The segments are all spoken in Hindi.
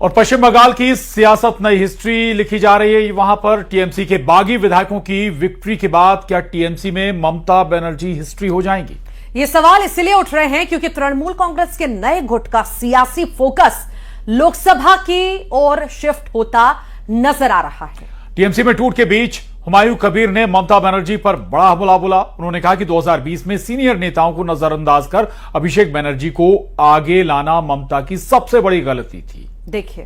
और पश्चिम बंगाल की सियासत नई हिस्ट्री लिखी जा रही है। वहां पर टीएमसी के बागी विधायकों की विक्ट्री के बाद क्या टीएमसी में ममता बनर्जी हिस्ट्री हो जाएंगी? ये सवाल इसलिए उठ रहे हैं क्योंकि तृणमूल कांग्रेस के नए गुट का सियासी फोकस लोकसभा की ओर शिफ्ट होता नजर आ रहा है। टीएमसी में टूट के बीच हुमायूं कबीर ने ममता बनर्जी पर बड़ा हमला बोला। उन्होंने कहा कि 2020 में सीनियर नेताओं को नजरअंदाज कर अभिषेक बनर्जी को आगे लाना ममता की सबसे बड़ी गलती थी। देखिए,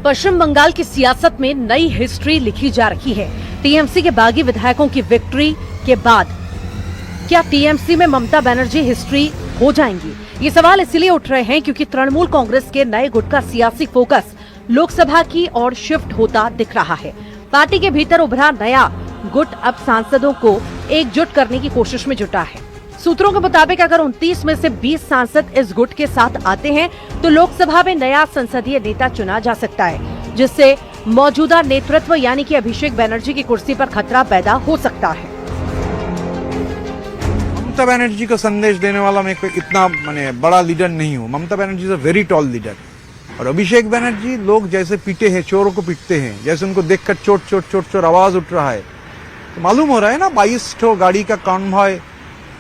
पश्चिम बंगाल की सियासत में नई हिस्ट्री लिखी जा रही है। टीएमसी के बागी विधायकों की विक्ट्री के बाद क्या टीएमसी में ममता बनर्जी हिस्ट्री हो जाएंगी? ये सवाल इसलिए उठ रहे हैं क्योंकि तृणमूल कांग्रेस के नए गुट का सियासी फोकस लोकसभा की ओर शिफ्ट होता दिख रहा है। पार्टी के भीतर उभरा नया गुट अब सांसदों को एकजुट करने की कोशिश में जुटा है। सूत्रों के मुताबिक अगर 29 में से 20 सांसद इस गुट के साथ आते हैं तो लोकसभा में नया संसदीय नेता चुना जा सकता है, जिससे मौजूदा नेतृत्व यानी कि अभिषेक बनर्जी की कुर्सी पर खतरा पैदा हो सकता है। ममता बनर्जी को संदेश देने वाला मैं कोई इतना बड़ा लीडर नहीं हूँ। Mamata Banerjee is a very tall leader. और अभिषेक बनर्जी लोग जैसे पीटे हैं, चोरों को पीटते हैं, जैसे उनको देखकर चोट चोट चोट चोट आवाज उठ रहा है, तो मालूम हो रहा है ना 22 ठो गाड़ी का कॉन्वॉय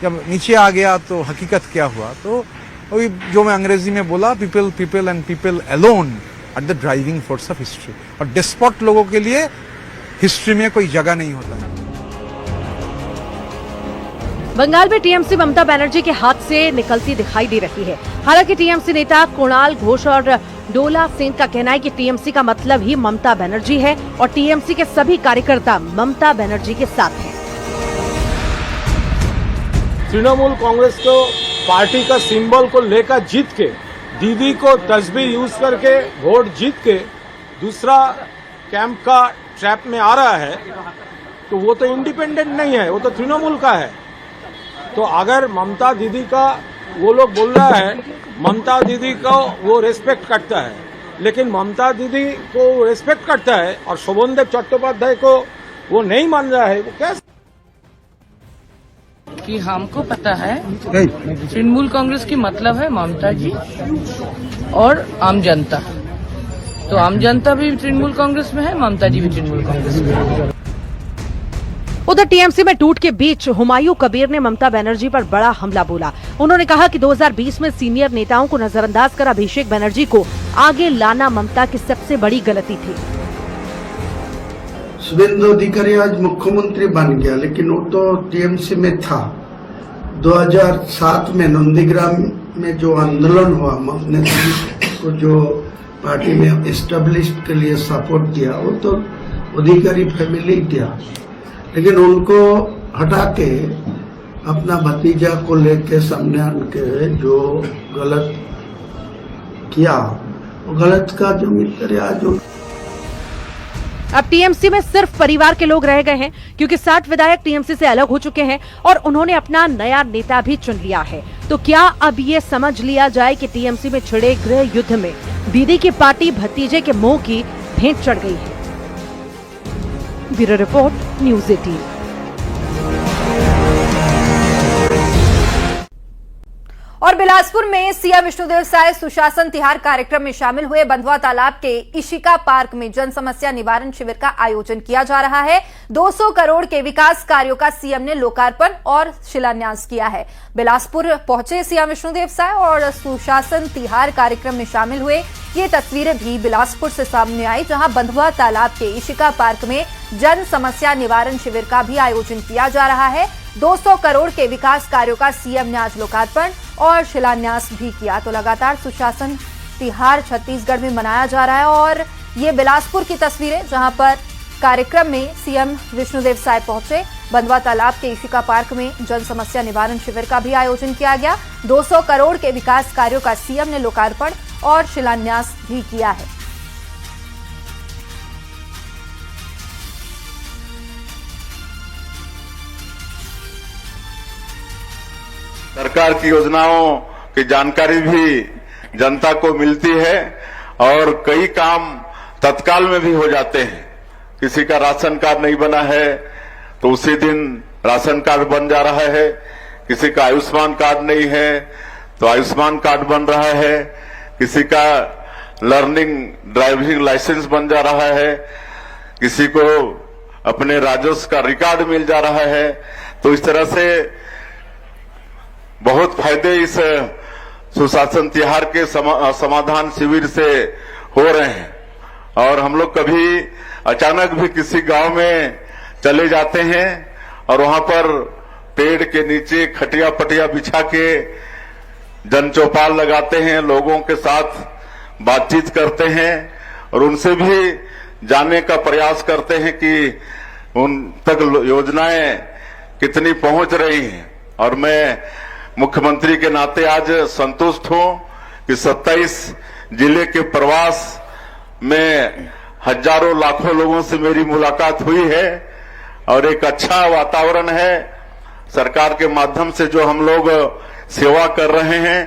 जब नीचे आ गया तो हकीकत क्या हुआ। तो वही जो मैं अंग्रेजी में बोला, people people and people alone at the driving force of history. और डेस्पॉट लोगों के लिए हिस्ट्री में कोई जगह नहीं होता। बंगाल में टीएमसी ममता बनर्जी के हाथ से निकलती दिखाई दे रही है। हालांकि टीएमसी नेता कुणाल घोष और डोला सेन का कहना है कि टीएमसी का मतलब ही ममता बनर्जी है और टीएमसी के सभी कार्यकर्ता ममता बनर्जी के साथ हैं। तृणमूल कांग्रेस को पार्टी का सिंबल को लेकर जीत के, दीदी को तस्वीर यूज करके वोट जीत के दूसरा कैंप का ट्रैप में आ रहा है, तो वो तो इंडिपेंडेंट नहीं है, वो तो तृणमूल का है। तो अगर ममता दीदी का वो लोग बोल रहा है, ममता दीदी को वो रेस्पेक्ट करता है, लेकिन ममता दीदी को रेस्पेक्ट करता है और शोभनदेव चट्टोपाध्याय को वो नहीं मान रहा है, वो कैसे? कि हमको पता है तृणमूल कांग्रेस की मतलब है ममता जी और आम जनता। तो आम जनता भी तृणमूल कांग्रेस में है, ममता जी भी तृणमूल कांग्रेस में है। उधर टीएमसी में टूट के बीच हुमायूं कबीर ने ममता बनर्जी पर बड़ा हमला बोला। उन्होंने कहा कि 2020 में सीनियर नेताओं को नजरअंदाज कर अभिषेक बनर्जी को आगे लाना ममता की सबसे बड़ी गलती थी। शुभेंदु अधिकारी आज मुख्यमंत्री बन गया, लेकिन वो तो टीएमसी में था। 2007 में नंदीग्राम में जो आंदोलन हुआ, को जो पार्टी में एस्टेब्लिश के लिए सपोर्ट दिया, वो तो अधिकारी फैमिली दिया, लेकिन उनको हटा के अपना भतीजा को लेके सामने आके जो गलत किया, वो गलत का जो मित्र आज अब टीएमसी में सिर्फ परिवार के लोग रह गए हैं क्योंकि 60 विधायक टीएमसी से अलग हो चुके हैं और उन्होंने अपना नया नेता भी चुन लिया है। तो क्या अब ये समझ लिया जाए कि टीएमसी में छिड़े गृह युद्ध में दीदी की पार्टी भतीजे के मुंह की भेंट चढ़ गई है? Bureau report, news 18। और बिलासपुर में सीएम विष्णुदेव साय सुशासन तिहार कार्यक्रम में शामिल हुए। बंधवा तालाब के इशिका पार्क में जन समस्या निवारण शिविर का आयोजन किया जा रहा है। 200 करोड़ के विकास कार्यों का सीएम ने लोकार्पण और शिलान्यास किया है। बिलासपुर पहुंचे सीएम विष्णुदेव साय और सुशासन तिहार कार्यक्रम में शामिल हुए। ये तस्वीरें भी बिलासपुर से सामने आई, जहां बंधवा तालाब के इशिका पार्क में जन समस्या निवारण शिविर का भी आयोजन किया जा रहा है। 200 करोड़ के विकास कार्यों का सीएम ने आज लोकार्पण और शिलान्यास भी किया। तो लगातार सुशासन तिहार छत्तीसगढ़ में मनाया जा रहा है और ये बिलासपुर की तस्वीरें, जहां पर कार्यक्रम में सीएम विष्णुदेव साय पहुंचे। बंधवा तालाब के इशिका पार्क में जन समस्या निवारण शिविर का भी आयोजन किया गया। 200 करोड़ के विकास कार्यों का सीएम ने लोकार्पण और शिलान्यास भी किया है। सरकार की योजनाओं की जानकारी भी जनता को मिलती है और कई काम तत्काल में भी हो जाते हैं। किसी का राशन कार्ड नहीं बना है, तो उसी दिन राशन कार्ड बन जा रहा है। किसी का आयुष्मान कार्ड नहीं है तो आयुष्मान कार्ड बन रहा है। किसी का लर्निंग ड्राइविंग लाइसेंस बन जा रहा है। किसी को अपने राजस्व का रिकॉर्ड मिल जा रहा है। तो इस तरह से बहुत फायदे इस सुशासन तिहार के समाधान शिविर से हो रहे हैं। और हम लोग कभी अचानक भी किसी गांव में चले जाते हैं और वहां पर पेड़ के नीचे खटिया पटिया बिछा के जन चौपाल लगाते हैं, लोगों के साथ बातचीत करते हैं और उनसे भी जानने का प्रयास करते हैं कि उन तक योजनाएं कितनी पहुंच रही हैं। और मैं मुख्यमंत्री के नाते आज संतुष्ट हूं कि 27 जिले के प्रवास में हजारों लाखों लोगों से मेरी मुलाकात हुई है और एक अच्छा वातावरण है। सरकार के माध्यम से जो हम लोग सेवा कर रहे हैं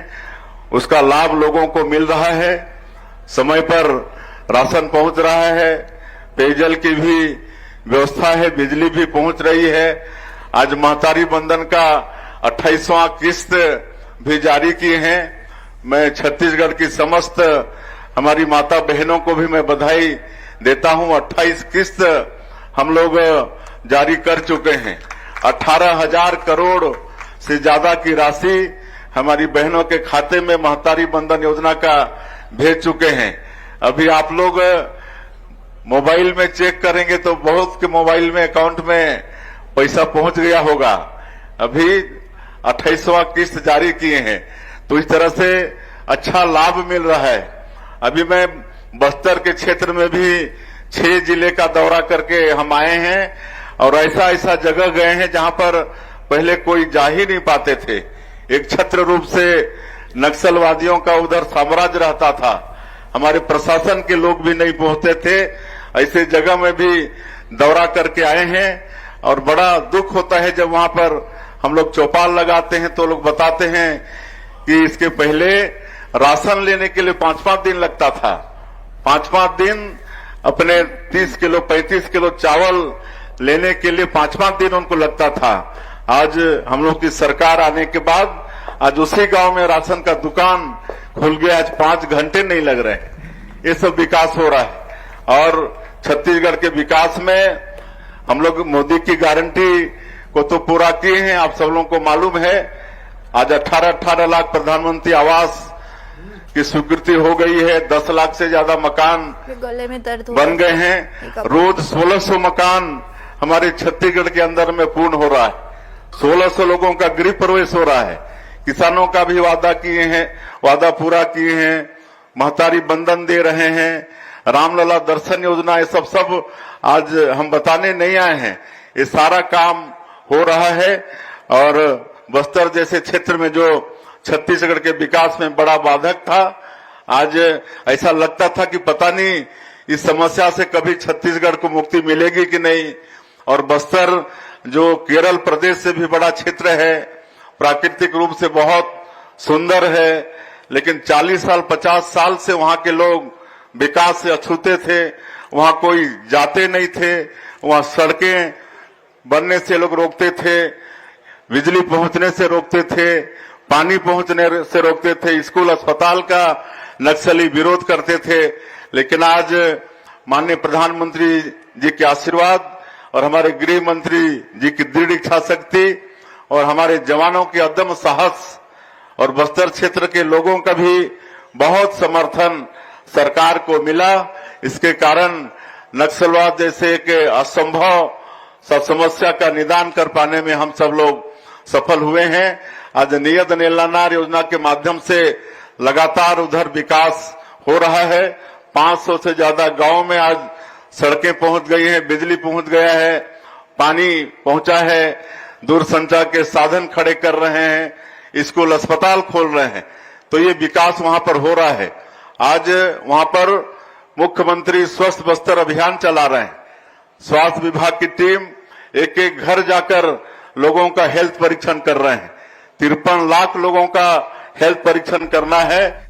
उसका लाभ लोगों को मिल रहा है। समय पर राशन पहुंच रहा है, पेयजल की भी व्यवस्था है, बिजली भी पहुंच रही है। आज महतारी बंधन का 28वां किस्त भी जारी किए हैं। मैं छत्तीसगढ़ की समस्त हमारी माता बहनों को भी मैं बधाई देता हूं। 28 किस्त हम लोग जारी कर चुके हैं। 18,000 करोड़ से ज्यादा की राशि हमारी बहनों के खाते में महतारी बंधन योजना का भेज चुके हैं। अभी आप लोग मोबाइल में चेक करेंगे तो बहुत के मोबाइल में अकाउंट में पैसा पहुंच गया होगा। अभी 28वां किस्त जारी किए हैं। तो इस तरह से अच्छा लाभ मिल रहा है। अभी मैं बस्तर के क्षेत्र में भी 6 जिले का दौरा करके हम आए हैं और ऐसा ऐसा जगह गए हैं जहां पर पहले कोई जा ही नहीं पाते थे। एक छत्र रूप से नक्सलवादियों का उधर साम्राज्य रहता था, हमारे प्रशासन के लोग भी नहीं पहुंचते थे। ऐसे जगह में भी दौरा करके आए हैं और बड़ा दुख होता है जब वहां पर हम लोग चौपाल लगाते हैं तो लोग बताते हैं कि इसके पहले राशन लेने के लिए 5-5 दिन लगता था। 5-5 दिन अपने 30 किलो 35 किलो चावल लेने के लिए 5-5 दिन उनको लगता था। आज हम लोग की सरकार आने के बाद आज उसी गांव में राशन का दुकान खुल गया। आज 5 घंटे नहीं लग रहे। ये सब विकास हो रहा है और छत्तीसगढ़ के विकास में हम लोग मोदी की गारंटी को तो पूरा किए हैं। आप सब लोगों को मालूम है आज 18 लाख प्रधानमंत्री आवास की स्वीकृति हो गई है। 10 लाख से ज्यादा मकान गले में दर्द बन गए हैं। रोज 1600 मकान हमारे छत्तीसगढ़ के अंदर में पूर्ण हो रहा है। 1600 लोगों का गृह प्रवेश हो रहा है। किसानों का भी वादा पूरा किए हैं। महतारी बंधन दे रहे हैं। रामलला दर्शन योजना, ये सब आज हम बताने नहीं आए हैं। ये सारा काम हो रहा है और बस्तर जैसे क्षेत्र में जो छत्तीसगढ़ के विकास में बड़ा बाधक था, आज ऐसा लगता था कि पता नहीं इस समस्या से कभी छत्तीसगढ़ को मुक्ति मिलेगी कि नहीं। और बस्तर जो केरल प्रदेश से भी बड़ा क्षेत्र है, प्राकृतिक रूप से बहुत सुंदर है, लेकिन 40 साल 50 साल से वहां के लोग विकास से अछूते थे। वहां कोई जाते नहीं थे, वहां सड़कें बनने से लोग रोकते थे, बिजली पहुंचने से रोकते थे, पानी पहुंचने से रोकते थे, स्कूल अस्पताल का नक्सली विरोध करते थे। लेकिन आज माननीय प्रधानमंत्री जी के आशीर्वाद और हमारे गृह मंत्री जी की दृढ़ इच्छा शक्ति और हमारे जवानों के अदम्य साहस और बस्तर क्षेत्र के लोगों का भी बहुत समर्थन सरकार को मिला। इसके कारण नक्सलवाद जैसे एक असंभव समस्या का निदान कर पाने में हम सब लोग सफल हुए हैं। आज नियत नेलानार योजना के माध्यम से लगातार उधर विकास हो रहा है। 500 से ज्यादा गांव में आज सड़कें पहुंच गई हैं, बिजली पहुंच गया है, पानी पहुंचा है, दूरसंचार के साधन खड़े कर रहे हैं, स्कूल अस्पताल खोल रहे हैं। तो ये विकास वहां पर हो रहा है। आज वहां पर मुख्यमंत्री स्वस्थ बस्तर अभियान चला रहे हैं। स्वास्थ्य विभाग की टीम एक एक घर जाकर लोगों का हेल्थ परीक्षण कर रहे हैं। 53 लाख लोगों का हेल्थ परीक्षण करना है।